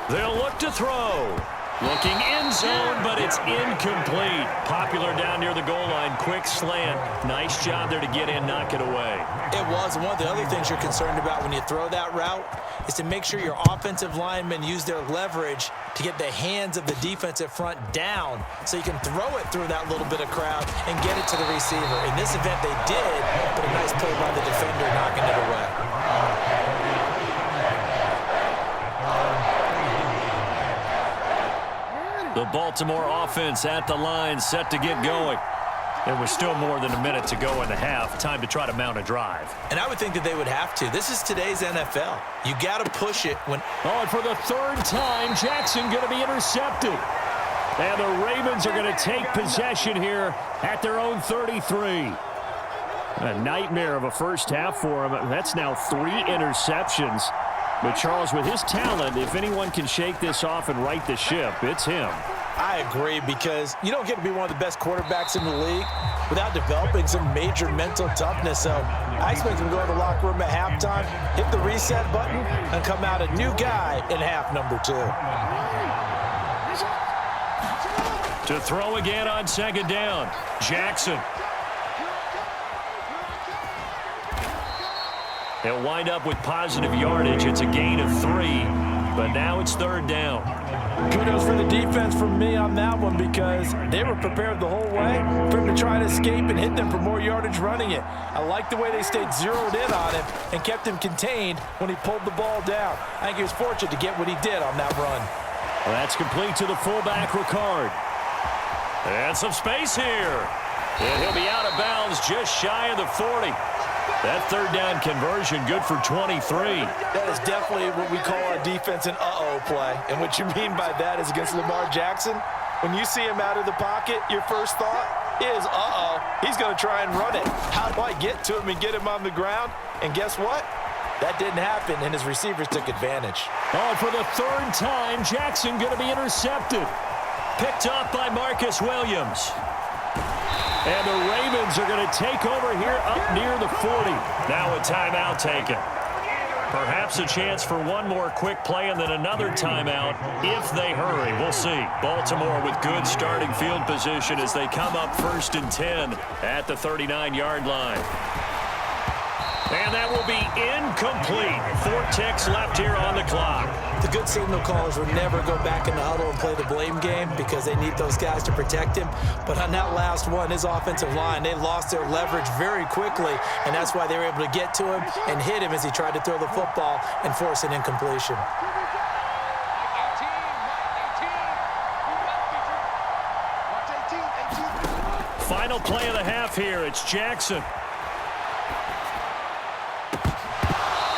They'll look to throw. Looking end zone, but it's incomplete. Popular down near the goal line. Quick slant. Nice job there to get in, knock it away. It was. One of the other things you're concerned about when you throw that route is to make sure your offensive linemen use their leverage to get the hands of the defensive front down so you can throw it through that little bit of crowd and get it to the receiver. In this event, they did, but a nice play by the defender knocking it away. The Baltimore offense at the line, set to get going. There was still more than a minute to go in the half. Time to try to mount a drive. And I would think that they would have to. This is today's NFL. You got to push it when... Oh, and for the third time, Jackson going to be intercepted. And the Ravens are going to take possession here at their own 33. A nightmare of a first half for him. That's now 3 interceptions. But Charles, with his talent, if anyone can shake this off and right the ship, it's him. I agree, because you don't get to be one of the best quarterbacks in the league without developing some major mental toughness. So I expect him to go to the locker room at halftime, hit the reset button, and come out a new guy in half number 2. To throw again on second down, Jackson. They'll wind up with positive yardage. It's a gain of 3, but now it's third down. Kudos for the defense from me on that one, because they were prepared the whole way for him to try to escape and hit them for more yardage running it. I like the way they stayed zeroed in on him and kept him contained when he pulled the ball down. I think he was fortunate to get what he did on that run. Well, that's complete to the fullback, Ricard. And some space here. And he'll be out of bounds just shy of the 40. That third down conversion good for 23. That is definitely what we call our defense an uh-oh play. And what you mean by that is against Lamar Jackson, when you see him out of the pocket, your first thought is, uh-oh, he's going to try and run it. How do I get to him and get him on the ground? And guess what? That didn't happen, and his receivers took advantage. Oh, for the third time, Jackson going to be intercepted. Picked off by Marcus Williams. And the Ravens are going to take over here up near the 40. Now a timeout taken. Perhaps a chance for one more quick play and then another timeout if they hurry. We'll see. Baltimore with good starting field position as they come up 1st and 10 at the 39-yard line. And that will be incomplete. 4 ticks left here on the clock. The good signal callers would never go back in the huddle and play the blame game because they need those guys to protect him. But on that last one, his offensive line, they lost their leverage very quickly, and that's why they were able to get to him and hit him as he tried to throw the football and force an incompletion. Final play of the half here. It's Jackson.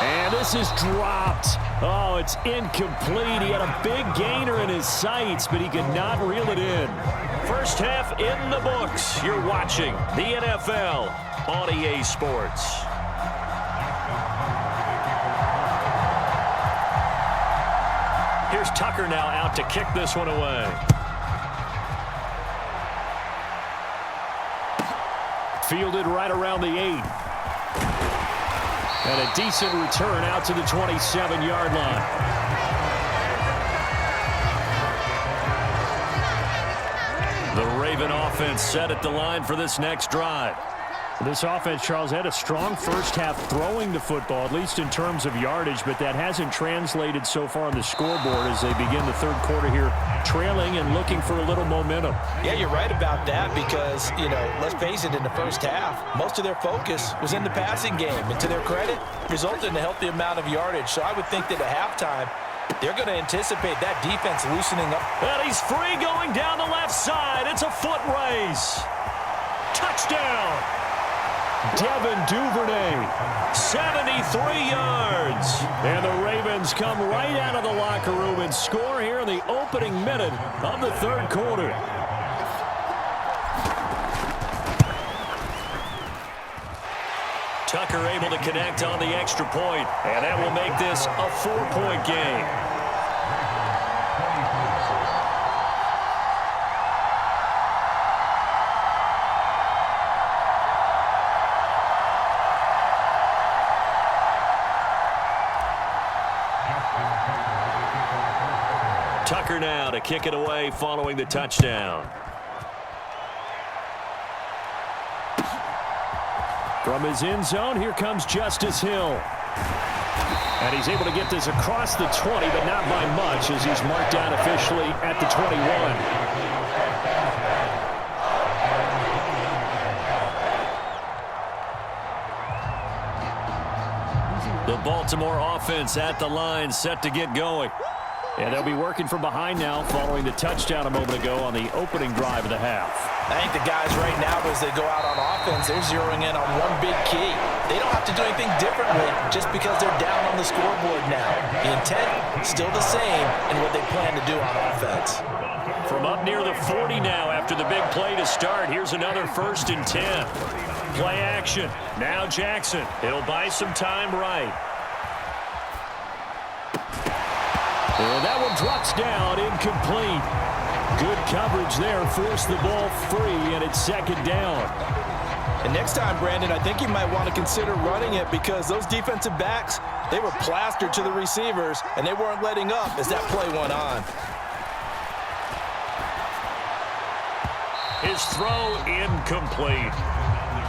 And this is dropped. Oh, it's incomplete. He had a big gainer in his sights, but he could not reel it in. First half in the books. You're watching the NFL on EA Sports. Here's Tucker now out to kick this one away. Fielded right around the 8. And a decent return out to the 27-yard line. The Raven offense set at the line for this next drive. This offense, Charles, had a strong first half throwing the football, at least in terms of yardage, but that hasn't translated so far on the scoreboard as they begin the third quarter here, trailing and looking for a little momentum. Yeah, you're right about that because, let's face it, in the first half, most of their focus was in the passing game. And to their credit, resulted in a healthy amount of yardage. So I would think that at halftime, they're going to anticipate that defense loosening up. And he's free going down the left side. It's a foot race. Touchdown. Devin Duvernay, 73 yards. And the Ravens come right out of the locker room and score here in the opening minute of the third quarter. Tucker able to connect on the extra point, and that will make this a 4-point game. Tucker now to kick it away following the touchdown. From his end zone, here comes Justice Hill. And he's able to get this across the 20, but not by much as he's marked down officially at the 21. The Baltimore offense at the line, set to get going. And they'll be working from behind now following the touchdown a moment ago on the opening drive of the half. I think the guys right now, as they go out on offense, they're zeroing in on one big key. They don't have to do anything differently just because they're down on the scoreboard now. The intent still the same in what they plan to do on offense. From up near the 40 now after the big play to start, here's another 1st and 10. Play action. Now Jackson. It'll buy some time right. And that one drops down, incomplete. Good coverage there, forced the ball free, and it's 2nd down. And next time, Brandon, I think you might want to consider running it because those defensive backs, they were plastered to the receivers, and they weren't letting up as that play went on. His throw incomplete.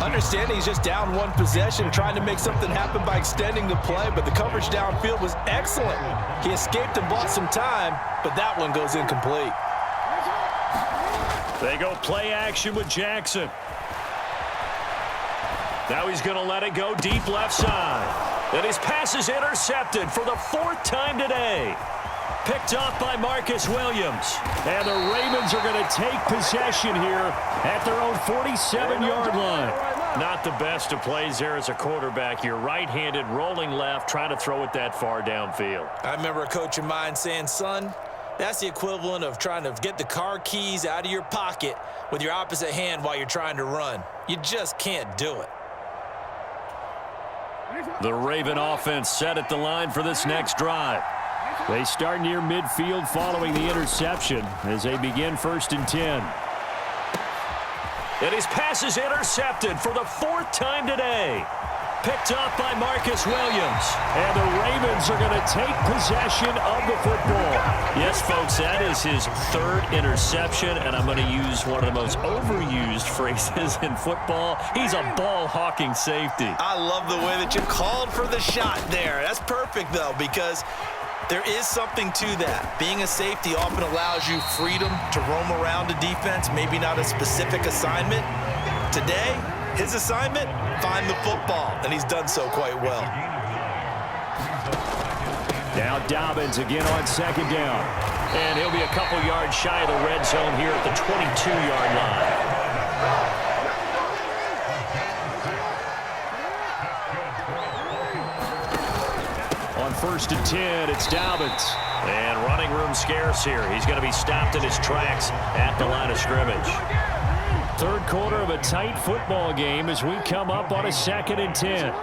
Understanding he's just down one possession, trying to make something happen by extending the play, but the coverage downfield was excellent. He escaped and bought some time, but that one goes incomplete. They go play action with Jackson. Now he's going to let it go deep left side. And his pass is intercepted for the 4th time today. Picked off by Marcus Williams. And the Ravens are going to take possession here at their own 47-yard line. Not the best of plays there as a quarterback. You're right-handed, rolling left, trying to throw it that far downfield. I remember a coach of mine saying, son, that's the equivalent of trying to get the car keys out of your pocket with your opposite hand while you're trying to run. You just can't do it. The Raven offense set at the line for this next drive. They start near midfield following the interception as they begin 1st and 10. And his pass is intercepted for the 4th time today. Picked off by Marcus Williams. And the Ravens are going to take possession of the football. Yes, folks, that is his 3rd interception, and I'm going to use one of the most overused phrases in football. He's a ball-hawking safety. I love the way that you called for the shot there. That's perfect, though, because there is something to that. Being a safety often allows you freedom to roam around a defense, maybe not a specific assignment. Today, his assignment, find the football, and he's done so quite well. Now Dobbins again on 2nd down. And he'll be a couple yards shy of the red zone here at the 22-yard line. On 1st and 10, it's Dobbins. And running room scarce here. He's going to be stopped in his tracks at the line of scrimmage. 3rd quarter of a tight football game as we come up on a 2nd and 10.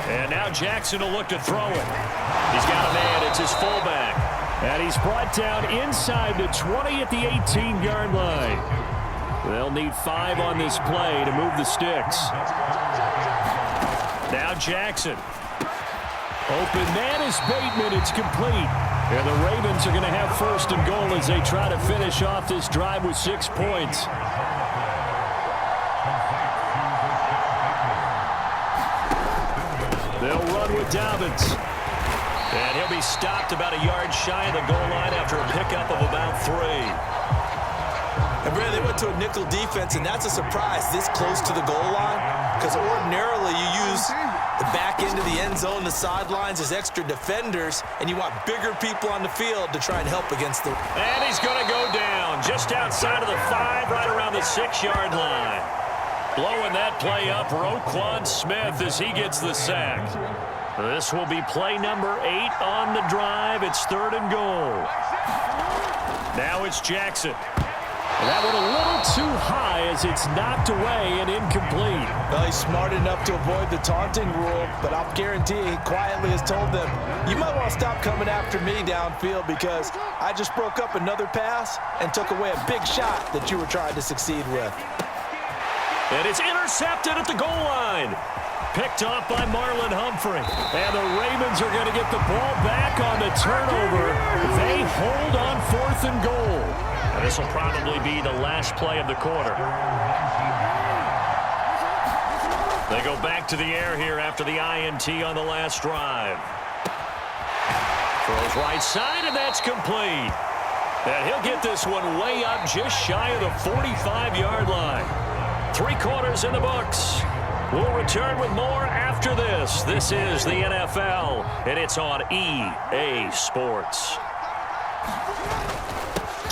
And now Jackson will look to throw it. He's got a man. It's his fullback. And he's brought down inside the 20 at the 18-yard line. They'll need 5 on this play to move the sticks. Now Jackson. Open man is Bateman. It's complete. And the Ravens are going to have 1st and goal as they try to finish off this drive with 6 points. They'll run with Dobbins. And he'll be stopped about a yard shy of the goal line after a pickup of about 3. And Brad, they went to a nickel defense, and that's a surprise this close to the goal line, because ordinarily you use the back end of the end zone, the sidelines as extra defenders, and you want bigger people on the field to try and help against the... And he's going to go down just outside of the 5, right around the 6-yard line. Blowing that play up, Roquan Smith as he gets the sack. This will be play number 8 on the drive. It's 3rd and goal. Now it's Jackson. And that one a little too high as it's knocked away and incomplete. Well, he's smart enough to avoid the taunting rule, but I'll guarantee he quietly has told them, you might want to stop coming after me downfield because I just broke up another pass and took away a big shot that you were trying to succeed with. And it's intercepted at the goal line. Picked off by Marlon Humphrey. And the Ravens are going to get the ball back on the turnover. They hold on 4th and goal. And this will probably be the last play of the quarter. They go back to the air here after the INT on the last drive. Throws right side, and that's complete. And he'll get this one way up just shy of the 45-yard line. 3 quarters in the books. We'll return with more after this. This is the NFL, and it's on EA Sports.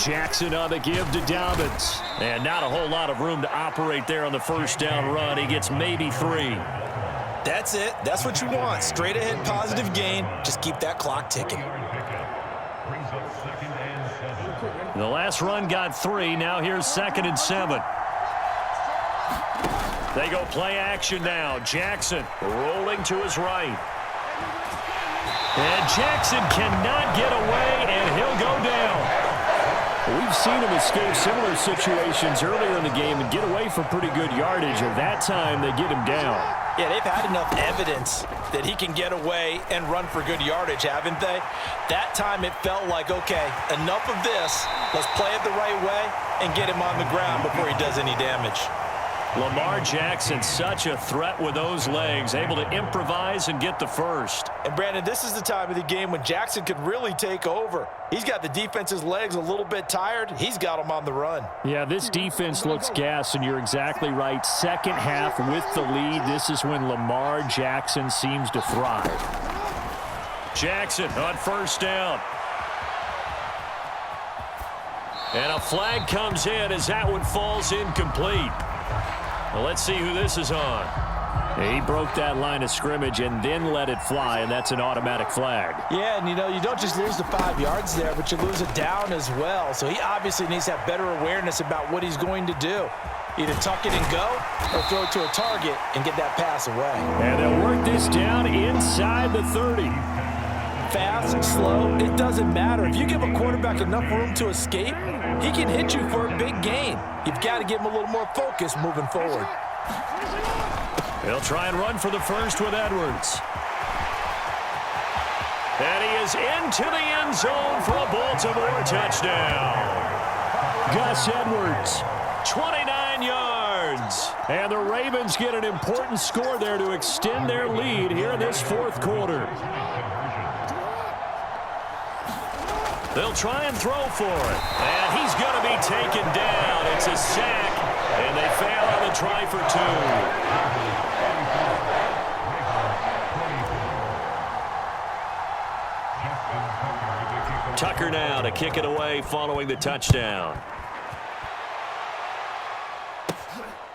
Jackson on the give to Dobbins. And not a whole lot of room to operate there on the first down run. He gets maybe 3. That's it. That's what you want. Straight ahead positive gain. Just keep that clock ticking. The last run got 3. Now here's 2nd and 7. They go play action now. Jackson rolling to his right. And Jackson cannot get away, and he'll go down. We've seen him escape similar situations earlier in the game and get away for pretty good yardage, and that time they get him down. Yeah, they've had enough evidence that he can get away and run for good yardage, haven't they? That time it felt like, okay, enough of this. Let's play it the right way and get him on the ground before he does any damage. Lamar Jackson, such a threat with those legs, able to improvise and get the first. And, Brandon, this is the time of the game when Jackson could really take over. He's got the defense's legs a little bit tired. He's got them on the run. Yeah, this defense looks gassed, and you're exactly right. Second half with the lead, this is when Lamar Jackson seems to thrive. Jackson on first down. And a flag comes in as that one falls incomplete. Well, let's see who this is on. He broke that line of scrimmage and then let it fly, and that's an automatic flag. Yeah, and you don't just lose the 5 yards there, but you lose it down as well. So he obviously needs to have better awareness about what he's going to do. Either tuck it and go or throw it to a target and get that pass away. And they'll work this down inside the 30. Fast, slow, it doesn't matter. If you give a quarterback enough room to escape, he can hit you for a big gain. You've got to give him a little more focus moving forward. They'll try and run for the first with Edwards. And he is into the end zone for a Baltimore touchdown. Gus Edwards, 29 yards. And the Ravens get an important score there to extend their lead here in this 4th quarter. They'll try and throw for it. And he's going to be taken down. It's a sack. And they fail on the try for 2. Tucker now to kick it away following the touchdown.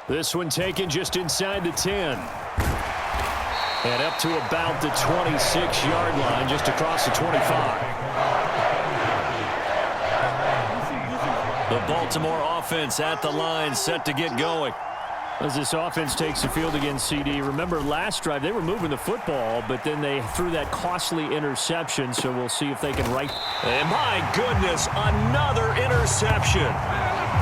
This one taken just inside the 10. And up to about the 26-yard line, just across the 25. The Baltimore offense at the line, set to get going. As this offense takes the field against CD, remember last drive they were moving the football, but then they threw that costly interception, so we'll see if they can right. And my goodness, another interception.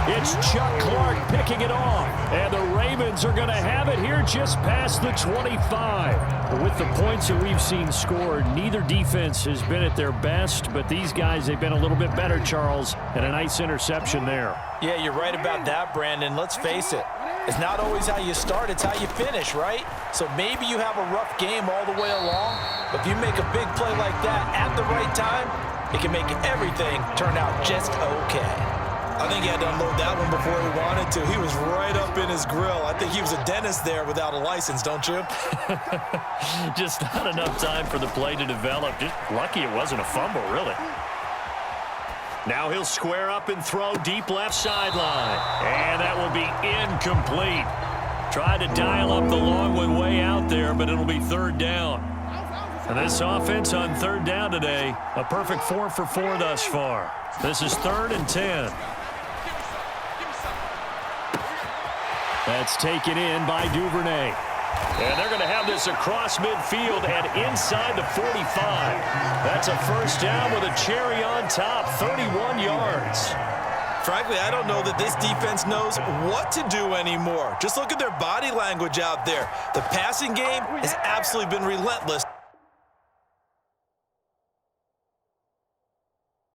It's Chuck Clark picking it off, and the Ravens are going to have it here just past the 25. With the points that we've seen scored, neither defense has been at their best, but these guys, they've been a little bit better, Charles, and a nice interception there. Yeah, you're right about that, Brandon. Let's face it. It's not always how you start, it's how you finish, right? So maybe you have a rough game all the way along, but if you make a big play like that at the right time, it can make everything turn out just okay. I think he had to unload that one before he wanted to. He was right up in his grill. I think he was a dentist there without a license, don't you? Just not enough time for the play to develop. Just lucky it wasn't a fumble, really. Now he'll square up and throw deep left sideline. And that will be incomplete. Tried to dial up the long one way out there, but it'll be 3rd down. And this offense on 3rd down today, a perfect 4 for 4 thus far. This is 3rd and 10. That's taken in by Duvernay. And they're going to have this across midfield and inside the 45. That's a first down with a cherry on top, 31 yards. Frankly, I don't know that this defense knows what to do anymore. Just look at their body language out there. The passing game has absolutely been relentless.